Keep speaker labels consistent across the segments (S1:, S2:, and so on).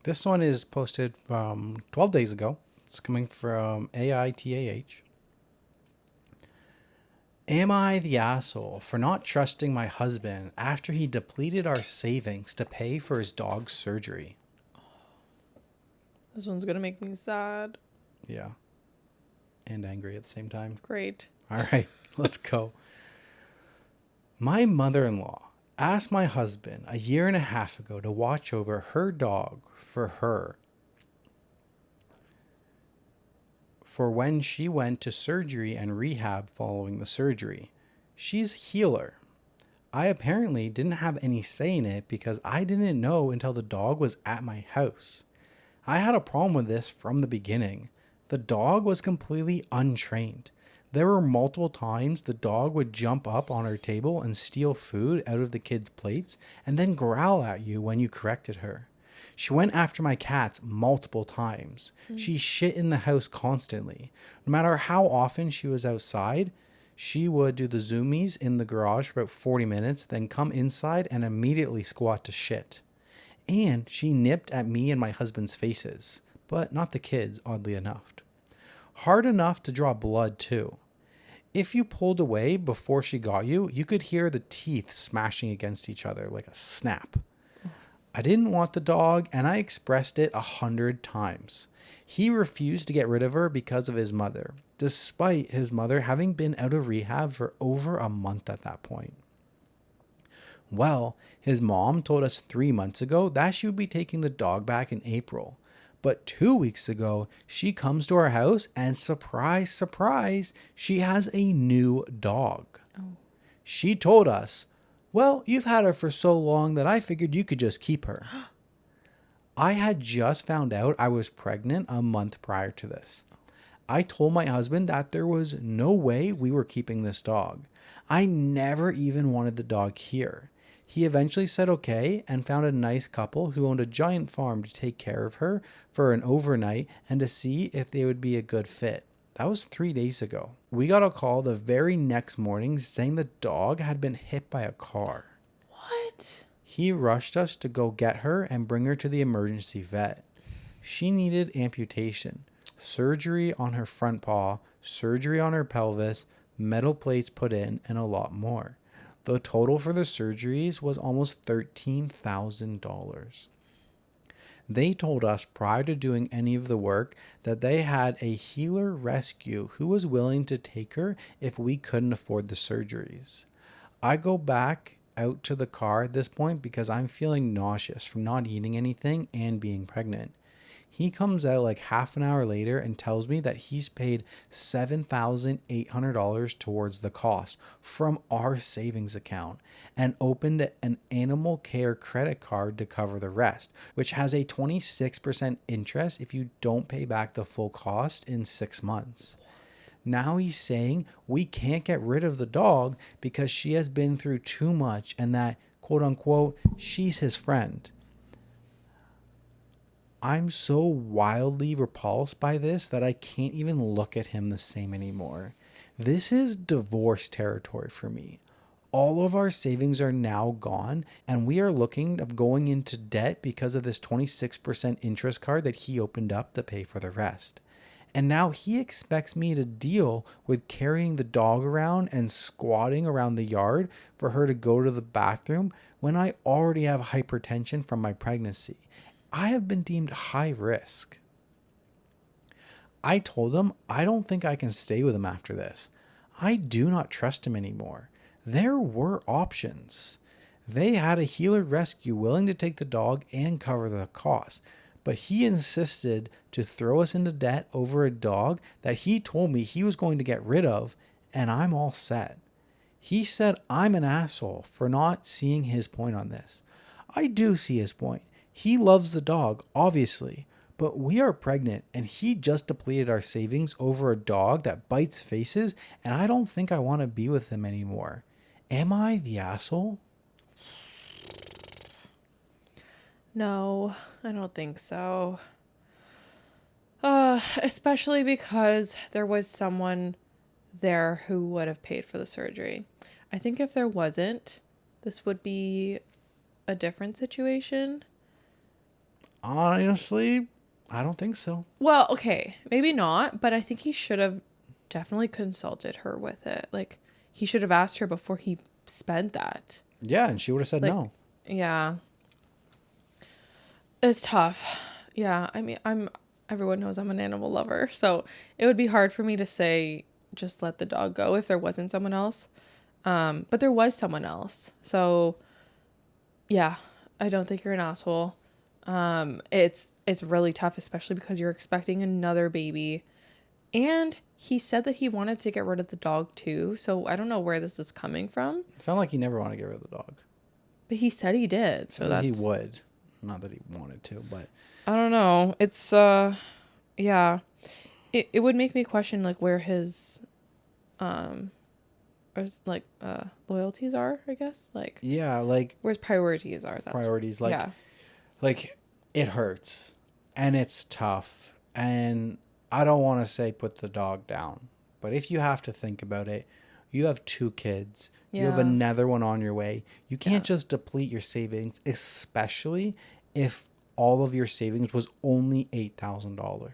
S1: This one is posted from 12 days ago. It's coming from AITAH. Am I the asshole for not trusting my husband after he depleted our savings to pay for his dog's surgery?
S2: This one's gonna make me sad.
S1: Yeah. And angry at the same time.
S2: Great.
S1: All right, let's go. My mother-in-law asked my husband a year and a half ago to watch over her dog for when she went to surgery and rehab following the surgery. She's a healer. I apparently didn't have any say in it because I didn't know until the dog was at my house. I had a problem with this from the beginning. The dog was completely untrained. There were multiple times the dog would jump up on our table and steal food out of the kids' plates and then growl at you when you corrected her. She went after my cats multiple times. She shit in the house constantly. No matter how often she was outside, she would do the zoomies in the garage for about 40 minutes, then come inside and immediately squat to shit. And she nipped at me and my husband's faces, but not the kids, oddly enough. Hard enough to draw blood, too. If you pulled away before she got you, you could hear the teeth smashing against each other like a snap. I didn't want the dog, and I expressed it 100 times. He refused to get rid of her because of his mother, despite his mother having been out of rehab for over a month at that point. Well, his mom told us 3 months ago that she would be taking the dog back in April. But 2 weeks ago, she comes to our house and surprise, surprise, she has a new dog.
S2: Oh.
S1: She told us, well, you've had her for so long that I figured you could just keep her. I had just found out I was pregnant a month prior to this. I told my husband that there was no way we were keeping this dog. I never even wanted the dog here. He eventually said okay and found a nice couple who owned a giant farm to take care of her for an overnight and to see if they would be a good fit. That was 3 days ago. We got a call the very next morning saying the dog had been hit by a car.
S2: What?
S1: He rushed us to go get her and bring her to the emergency vet. She needed amputation, surgery on her front paw, surgery on her pelvis, metal plates put in, and a lot more. The total for the surgeries was almost $13,000. They told us prior to doing any of the work that they had a healer rescue who was willing to take her if we couldn't afford the surgeries. I go back out to the car at this point because I'm feeling nauseous from not eating anything and being pregnant. He comes out like half an hour later and tells me that he's paid $7,800 towards the cost from our savings account and opened an animal care credit card to cover the rest, which has a 26% interest if you don't pay back the full cost in 6 months. Now he's saying we can't get rid of the dog because she has been through too much and that, quote unquote, she's his friend. I'm so wildly repulsed by this that I can't even look at him the same anymore. This is divorce territory for me. All of our savings are now gone, and we are looking of going into debt because of this 26% interest card that he opened up to pay for the rest. And now he expects me to deal with carrying the dog around and squatting around the yard for her to go to the bathroom when I already have hypertension from my pregnancy. I have been deemed high risk. I told him I don't think I can stay with him after this. I do not trust him anymore. There were options. They had a healer rescue willing to take the dog and cover the cost, but he insisted to throw us into debt over a dog that he told me he was going to get rid of, and I'm all set. He said I'm an asshole for not seeing his point on this. I do see his point. He loves the dog, obviously, but we are pregnant and he just depleted our savings over a dog that bites faces, and I don't think I want to be with him anymore. Am I the asshole?
S2: No, I don't think so. Especially because there was someone there who would have paid for the surgery. I think if there wasn't, this would be a different situation.
S1: Honestly, I don't think so.
S2: Well, okay, maybe not, but I think he should have definitely consulted her with it. Like, he should have asked her before he spent that.
S1: Yeah, and she would have said
S2: Like,
S1: no.
S2: yeah. It's tough. Yeah, I mean, everyone knows I'm an animal lover, so it would be hard for me to say just let the dog go if there wasn't someone else. But there was someone else. So, yeah, I don't think you're an asshole. It's really tough, especially because you're expecting another baby. And he said that he wanted to get rid of the dog too. So I don't know where this is coming from.
S1: It sounded like he never wanted to get rid of the dog.
S2: But he said he did. So that's...
S1: He would. Not that he wanted to, but...
S2: I don't know. It's, yeah. It would make me question, like, where his, loyalties are, I guess. Like...
S1: Yeah, like...
S2: Where's priorities are.
S1: Priorities, like...
S2: Yeah.
S1: Like, it hurts. And it's tough. And I don't want to say put the dog down. But if you have to think about it, you have 2 kids. You have another one on your way. You can't just deplete your savings, especially if all of your savings was only $8,000.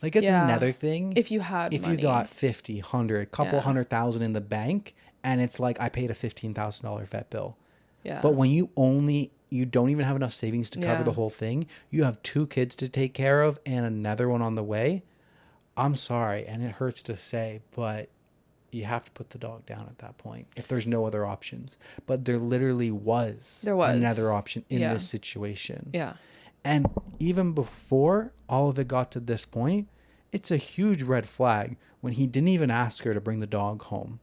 S1: Like, it's another thing.
S2: If you had
S1: If
S2: money.
S1: you got 50, 100, couple $100,000 in the bank, and it's like, I paid a $15,000 vet bill.
S2: Yeah.
S1: But when you don't even have enough savings to cover the whole thing, you have 2 kids to take care of and another one on the way. I'm sorry, and it hurts to say, but you have to put the dog down at that point if there's no other options. But there literally was another option in this situation.
S2: Yeah.
S1: And even before all of it got to this point, it's a huge red flag when he didn't even ask her to bring the dog home.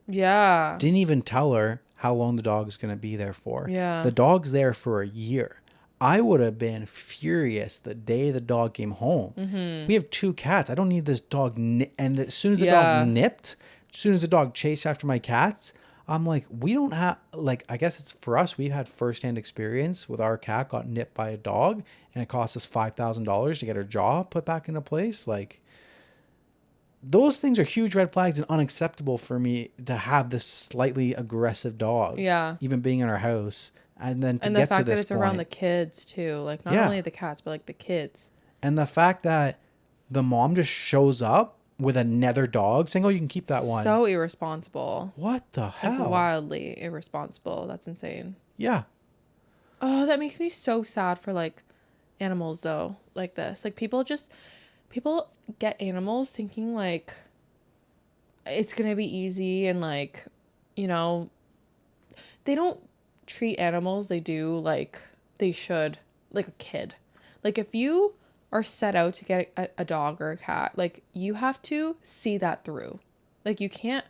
S2: Yeah.
S1: Didn't even tell her how long the dog's going to be there for.
S2: Yeah.
S1: The dog's there for a year. I would have been furious the day the dog came home. Mm-hmm. We have 2 cats. I don't need this dog. And as soon as the dog nipped, as soon as the dog chased after my cats, I'm like, we don't have, like, I guess it's for us. We've had firsthand experience with our cat got nipped by a dog and it cost us $5,000 to get her jaw put back into place. Like, those things are huge red flags and unacceptable for me to have this slightly aggressive dog.
S2: Yeah.
S1: Even being in our house. And then to
S2: and
S1: get
S2: the fact
S1: to this
S2: that it's
S1: point,
S2: around the kids too. Like, not only the cats, but like the kids.
S1: And the fact that the mom just shows up with another dog saying, oh, you can keep that one.
S2: So irresponsible.
S1: What the hell?
S2: Like, wildly irresponsible. That's insane.
S1: Yeah.
S2: Oh, that makes me so sad for like animals though. Like this. Like people get animals thinking like it's going to be easy and like, you know, they don't treat animals they do like they should, like a kid. Like if you are set out to get a dog or a cat, like you have to see that through. Like you can't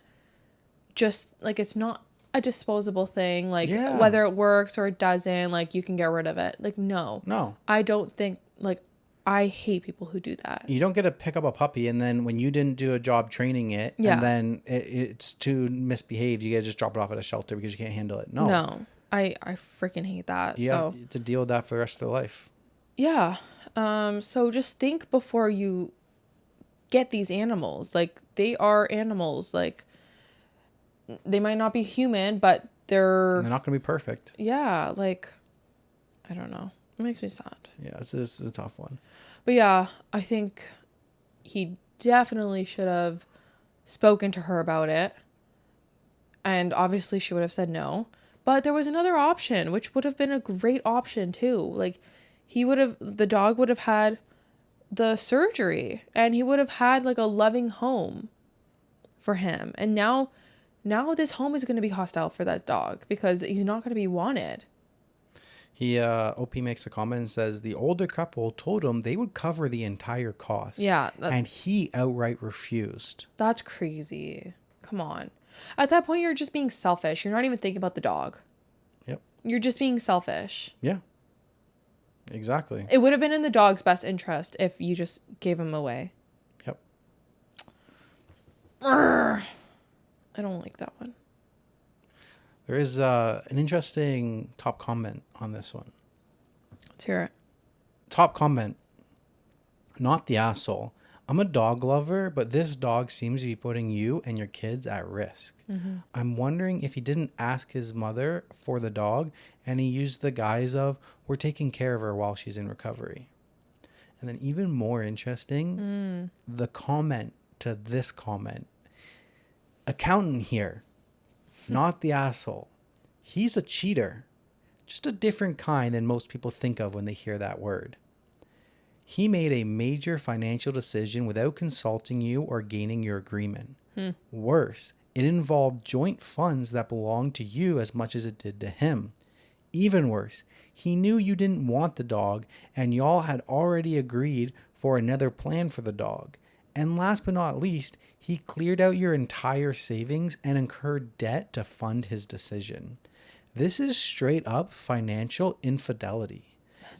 S2: just, like, it's not a disposable thing, like whether it works or it doesn't, like you can get rid of it. Like no, I don't think, like, I hate people who do that.
S1: You don't get to pick up a puppy and then when you didn't do a job training it and then it's too misbehaved, you get to just drop it off at a shelter because you can't handle it. No,
S2: I freaking hate that.
S1: You have to deal with that for the rest of their life.
S2: Yeah. So just think before you get these animals. Like, they are animals. Like, they might not be human, but they're
S1: not going to be perfect.
S2: Yeah. Like, I don't know. It makes me sad.
S1: Yeah, it's a tough one.
S2: But yeah, I think he definitely should have spoken to her about it. And obviously she would have said no. But there was another option, which would have been a great option too. Like, the dog would have had the surgery and he would have had like a loving home for him. And now this home is going to be hostile for that dog because he's not going to be wanted.
S1: OP makes a comment and says the older couple told him they would cover the entire cost.
S2: Yeah.
S1: And he outright refused.
S2: That's crazy. Come on. At that point, you're just being selfish. You're not even thinking about the dog.
S1: Yep.
S2: You're just being selfish.
S1: Yeah. Exactly.
S2: It would have been in the dog's best interest if you just gave him away.
S1: Yep.
S2: I don't like that one.
S1: There is an interesting top comment on this one.
S2: Let's hear it.
S1: Top comment. Not the asshole, I'm a dog lover, but this dog seems to be putting you and your kids at risk. I'm wondering if he didn't ask his mother for the dog and he used the guise of, we're taking care of her while she's in recovery. And then even more interesting, the comment to this comment. Accountant here, not the asshole. He's a cheater. Just a different kind than most people think of when they hear that word. He made a major financial decision without consulting you or gaining your agreement. Worse, it involved joint funds that belonged to you as much as it did to him. Even worse, he knew you didn't want the dog and y'all had already agreed for another plan for the dog. And last but not least, he cleared out your entire savings and incurred debt to fund his decision. This is straight up financial infidelity.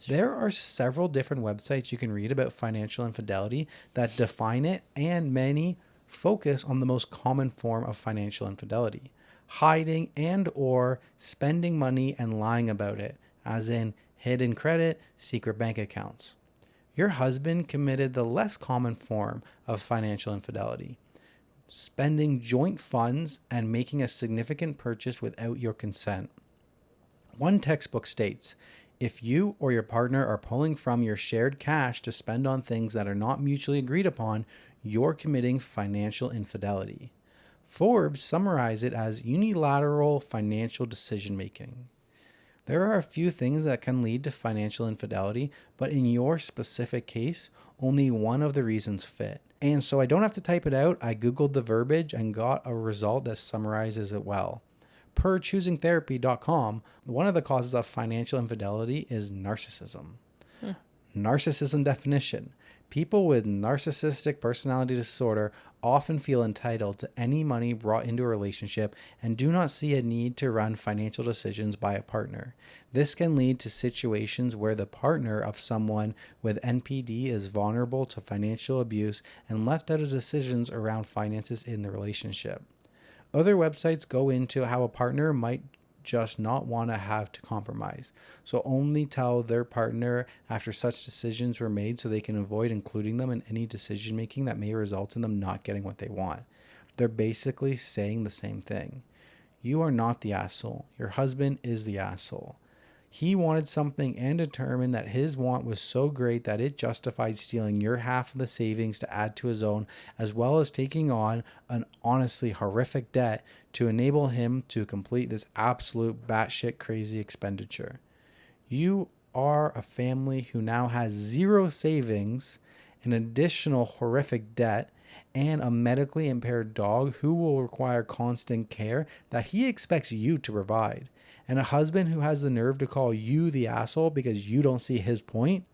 S1: There are several different websites you can read about financial infidelity that define it, and many focus on the most common form of financial infidelity: hiding and or spending money and lying about it, as in hidden credit, secret bank accounts. Your husband committed the less common form of financial infidelity: spending joint funds and making a significant purchase without your consent. One textbook states, if you or your partner are pulling from your shared cash to spend on things that are not mutually agreed upon, you're committing financial infidelity. Forbes summarized it as unilateral financial decision making. There are a few things that can lead to financial infidelity, but in your specific case, only one of the reasons fit. And so I don't have to type it out. I Googled the verbiage and got a result that summarizes it well. Per choosingtherapy.com, one of the causes of financial infidelity is narcissism. Narcissism definition. People with narcissistic personality disorder often feel entitled to any money brought into a relationship and do not see a need to run financial decisions by a partner. This can lead to situations where the partner of someone with NPD is vulnerable to financial abuse and left out of decisions around finances in the relationship. Other websites go into how a partner might just not want to have to compromise, so only tell their partner after such decisions were made so they can avoid including them in any decision making that may result in them not getting what they want. They're basically saying the same thing. You are not the asshole. Your husband is the asshole. He wanted something and determined that his want was so great that it justified stealing your half of the savings to add to his own, as well as taking on an honestly horrific debt to enable him to complete this absolute batshit crazy expenditure. You are a family who now has zero savings, an additional horrific debt, and a medically impaired dog who will require constant care that he expects you to provide. And a husband who has the nerve to call you the asshole because you don't see his point.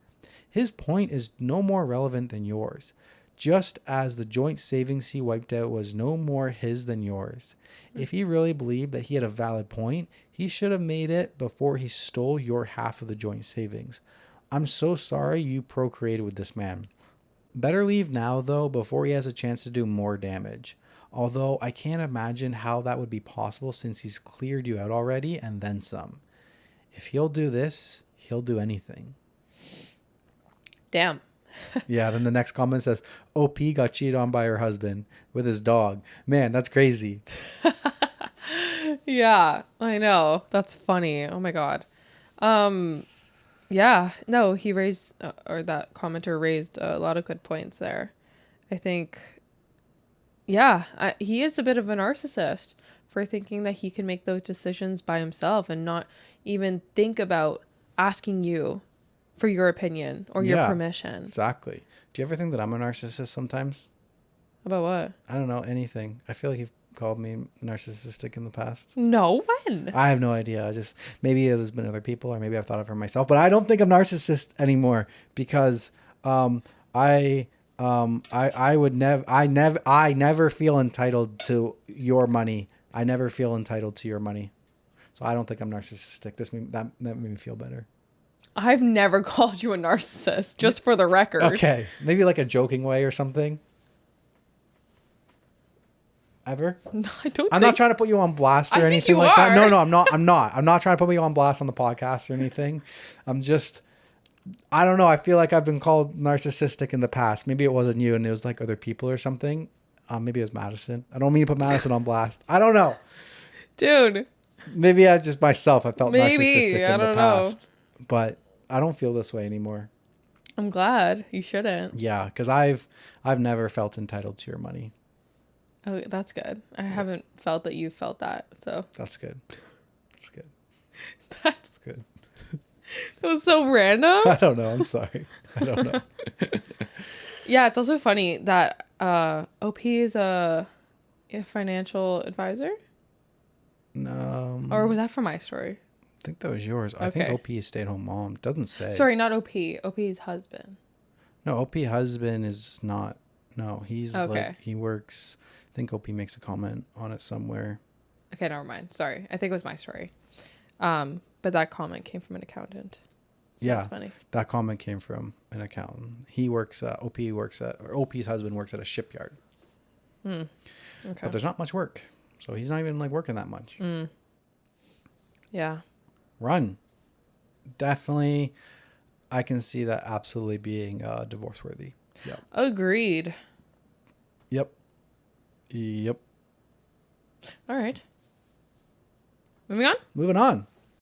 S1: His point is no more relevant than yours, just as the joint savings he wiped out was no more his than yours. If he really believed that he had a valid point, he should have made it before he stole your half of the joint savings. I'm so sorry you procreated with this man. Better leave now, though, before he has a chance to do more damage. Although I can't imagine how that would be possible since he's cleared you out already and then some. If he'll do this, he'll do anything.
S2: Damn.
S1: Yeah, then the next comment says, OP got cheated on by her husband with his dog. Man, that's crazy.
S2: Yeah, I know. That's funny. Oh my God. Yeah, no, he raised, or that commenter raised a lot of good points there. I think, yeah, he is a bit of a narcissist for thinking that he can make those decisions by himself and not even think about asking you for your opinion or your permission.
S1: Exactly. Do you ever think that I'm a narcissist sometimes?
S2: About what?
S1: I don't know, anything. I feel like you've called me narcissistic in the past.
S2: No, when?
S1: I have no idea. Maybe there's been other people, or maybe I've thought of it for myself, but I don't think I'm narcissist anymore because I never feel entitled to your money. I never feel entitled to your money. So I don't think I'm narcissistic. That made me feel better.
S2: I've never called you a narcissist, just for the record.
S1: Okay. Maybe like a joking way or something. Ever?
S2: No, I don't
S1: I'm not trying to put you on blast or anything like that. No, I'm not. I'm not trying to put you on blast on the podcast or anything. I'm just I don't know. I feel like I've been called narcissistic in the past. Maybe it wasn't you and it was like other people or something. Maybe it was Madison. I don't mean to put Madison on blast. I don't know.
S2: Dude,
S1: Maybe I just myself. I felt narcissistic
S2: maybe.
S1: in
S2: I
S1: the
S2: don't know.
S1: past. But I don't feel this way anymore.
S2: I'm glad. You shouldn't.
S1: Yeah, because I've never felt entitled to your money.
S2: Oh, that's good. I haven't felt that you felt that. So
S1: That's good. That's good.
S2: that's
S1: Good.
S2: It was so random.
S1: I don't know. I'm sorry. I don't know.
S2: Yeah, it's also funny that OP is a financial advisor.
S1: No.
S2: Or was that for my story?
S1: I think that was yours. I think OP is stay-at-home mom. Doesn't say.
S2: Sorry, not OP. OP's husband.
S1: No, OP husband is not. No, he's
S2: Okay.
S1: like he works. I think OP makes a comment on it somewhere.
S2: Okay, never mind. Sorry. I think it was my story. But that comment came from an accountant. So
S1: Yeah,
S2: that's funny.
S1: that comment came from an accountant. He works. OP's husband works at a shipyard.
S2: Okay.
S1: But there's not much work, so he's not even like working that much.
S2: Yeah.
S1: Run. Definitely, I can see that absolutely being divorce worthy. Yep.
S2: Agreed.
S1: Yep. Yep.
S2: All right. Moving on.
S1: Moving on.